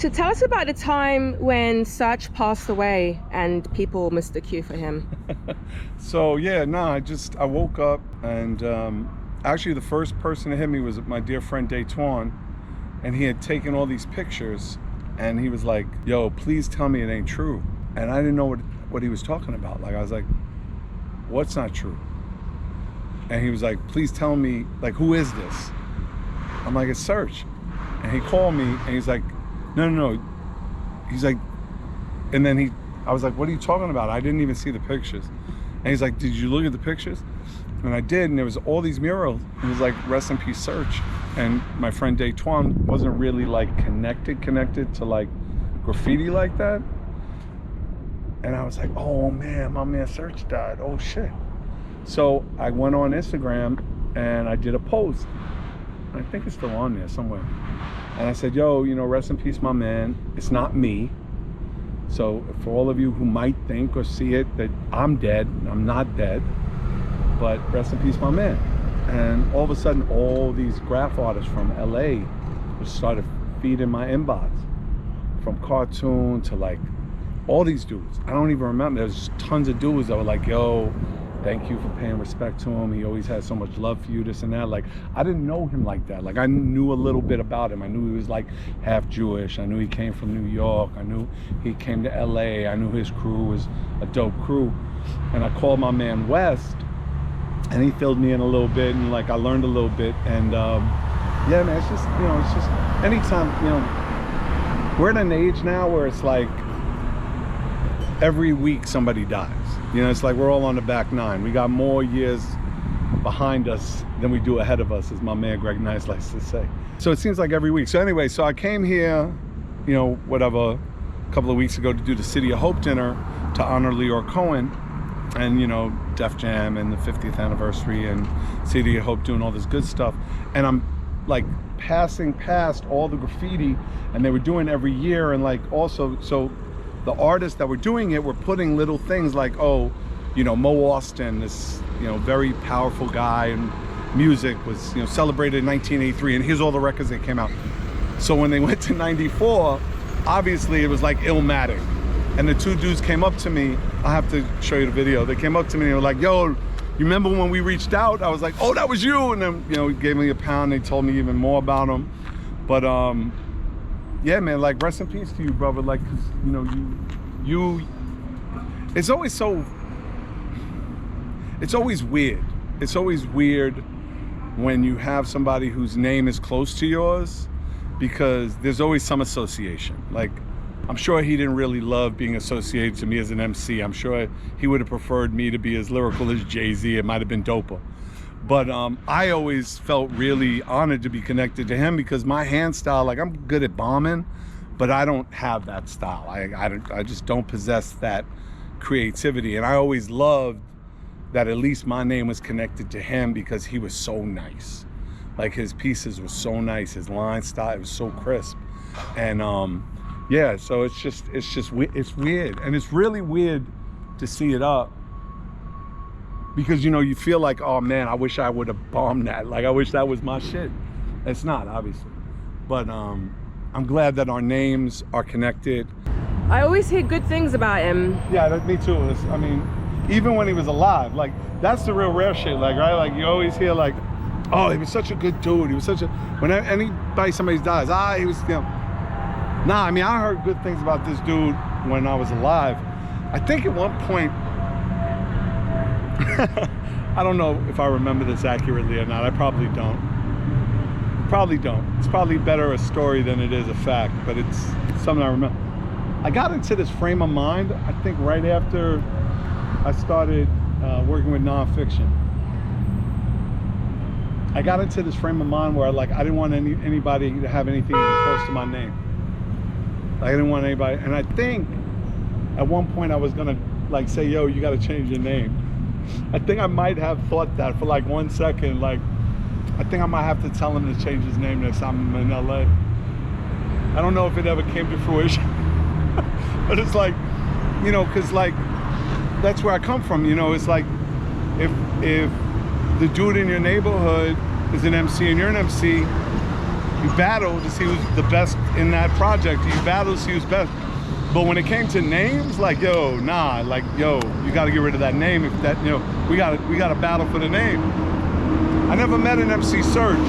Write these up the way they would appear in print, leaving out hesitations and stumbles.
So tell us about the time when Serch passed away and people mistook you for him. So yeah, no, I woke up and actually the first person to hit me was my dear friend Daytwan, and he had taken all these pictures and he was like, yo, please tell me it ain't true. And I didn't know what he was talking about. Like, I was like, what's not true? And he was like, please tell me, like, who is this? I'm like, it's Serch. And he called me and he's like, no. He's like, and then I was like, what are you talking about? I didn't even see the pictures. And he's like, did you look at the pictures? And I did, and there was all these murals. It was like, rest in peace, Serch. And my friend Daytwan wasn't really like connected to like graffiti like that. And I was like, oh man, my man Serch died, oh shit. So I went on Instagram and I did a post. I think it's still on there somewhere. And I said, yo, you know, rest in peace, my man. It's not me. So for all of you who might think or see it that I'm dead, I'm not dead, but rest in peace, my man. And all of a sudden, all these graph artists from LA just started feeding my inbox, from cartoon to like all these dudes. I don't even remember. There's tons of dudes that were like, yo, thank you for paying respect to him. He always had so much love for you, this and that. Like, I didn't know him like that. Like, I knew a little bit about him. I knew he was like half Jewish. I knew he came from New York. I knew he came to LA. I knew his crew was a dope crew. And I called my man West, and he filled me in a little bit, and like I learned a little bit. And yeah, man, it's just, you know, it's just anytime, you know, we're at an age now where it's like every week somebody dies. You know, it's like we're all on the back nine. We got more years behind us than we do ahead of us, as my man Greg Nice likes to say. So it seems like every week. So anyway, so I came here, you know, whatever, a couple of weeks ago to do the City of Hope dinner to honor Leor Cohen, and, you know, Def Jam and the 50th anniversary and City of Hope doing all this good stuff. And I'm like passing past all the graffiti, and they were doing every year, and like also, so the artists that were doing it were putting little things like, oh, you know, Mo Austin, this, you know, very powerful guy in music, was, you know, celebrated in 1983, and here's all the records that came out. So when they went to 94, obviously it was like Illmatic. And the two dudes came up to me. I have to show you the video. They came up to me and they were like, yo, you remember when we reached out? I was like, oh, that was you. And then, you know, he gave me a pound. They told me even more about him. But yeah, man, like, rest in peace to you, brother. Like, 'cause, you know, you, it's always so, it's always weird. It's always weird when you have somebody whose name is close to yours, because there's always some association. Like, I'm sure he didn't really love being associated to me as an MC. I'm sure he would have preferred me to be as lyrical as Jay-Z. It might have been doper. But I always felt really honored to be connected to him, because my hand style, like, I'm good at bombing, but I don't have that style. I just don't possess that creativity. And I always loved that at least my name was connected to him, because he was so nice. Like, his pieces were so nice. His line style, it was so crisp. And yeah, so it's weird. And it's really weird to see it up, because, you know, you feel like, oh man, I wish I would have bombed that. Like, I wish that was my shit. It's not, obviously. But I'm glad that our names are connected. I always hear good things about him. Yeah, me too. I mean, even when he was alive, like, that's the real rare shit, like, right? Like, you always hear like, oh, he was such a good dude. He was such a, whenever somebody dies, he was, you know. Nah, I mean, I heard good things about this dude when I was alive. I think at one point, I don't know if I remember this accurately or not. I probably don't. It's probably better a story than it is a fact, but it's something I remember. I got into this frame of mind, I think, right after I started working with nonfiction. I got into this frame of mind where I didn't want anybody to have anything even close to my name. I didn't want anybody, and I think at one point I was gonna like say, yo, you gotta change your name. I think I might have thought that for like 1 second. Like, I think I might have to tell him to change his name next time I'm in LA. I don't know if it ever came to fruition, but it's like, you know, cause like, that's where I come from, you know. It's like, if the dude in your neighborhood is an MC and you're an MC, You battle to see who's the best in that project. You battle to see who's best. But when it came to names, like, yo, nah, like, yo, you got to get rid of that name. If that, you know, we got to battle for the name. I never met an MC Serch,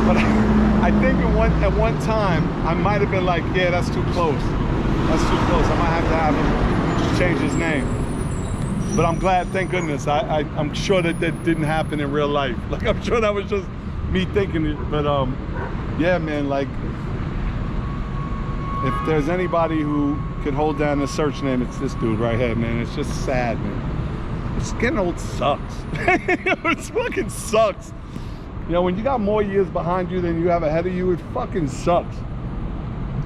but I think at one time I might have been like, yeah, that's too close. That's too close. I might have to have him change his name. But I'm glad, thank goodness. I'm sure that didn't happen in real life. Like, I'm sure that was just me thinking it. But yeah, man, like, if there's anybody who can hold down the Serch name, it's this dude right here, man. It's just sad, man. It's getting old sucks. It fucking sucks. You know, when you got more years behind you than you have ahead of you, it fucking sucks.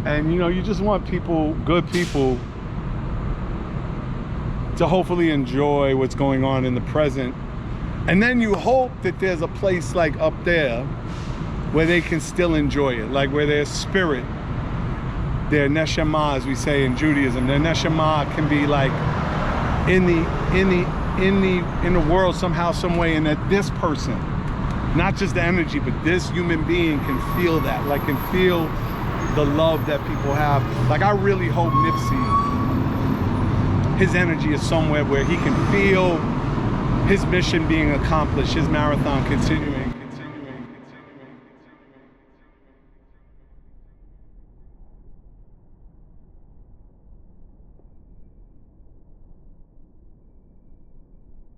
And, you know, you just want people, good people, to hopefully enjoy what's going on in the present. And then you hope that there's a place like up there where they can still enjoy it, like where their spirit, their neshama, as we say in Judaism, their neshama can be like in the world somehow, some way, and that this person, not just the energy, but this human being can feel that, like can feel the love that people have. Like, I really hope Nipsey, his energy is somewhere where he can feel his mission being accomplished, his marathon continuing.